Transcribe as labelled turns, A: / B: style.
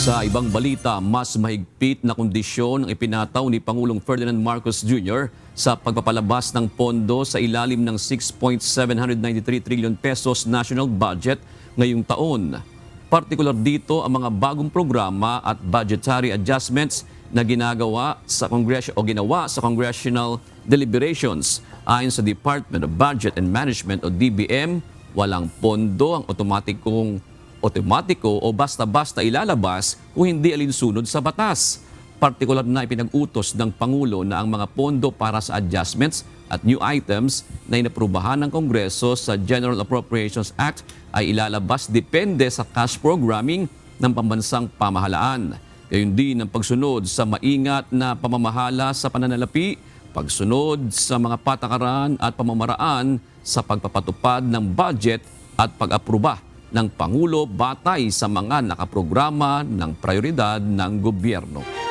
A: Sa ibang balita, mas mahigpit na kondisyon ang ipinataw ni Pangulong Ferdinand Marcos Jr. sa pagpapalabas ng pondo sa ilalim ng 6.793 trillion pesos national budget ngayong taon. Partikular dito ang mga bagong programa at budgetary adjustments na ginawa sa congressional deliberations. Ayon sa Department of Budget and Management o DBM, walang pondo ang otomatiko o basta-basta ilalabas kung hindi alinsunod sa batas. Partikular na ipinag-utos ng Pangulo na ang mga pondo para sa adjustments at new items na inaprubahan ng Kongreso sa General Appropriations Act ay ilalabas depende sa cash programming ng pambansang pamahalaan. Gayon din ang pagsunod sa maingat na pamamahala sa pananalapi, pagsunod sa mga patakaran at pamamaraan sa pagpapatupad ng budget at pag-aproba ng Pangulo batay sa mga nakaprograma ng prioridad ng gobyerno.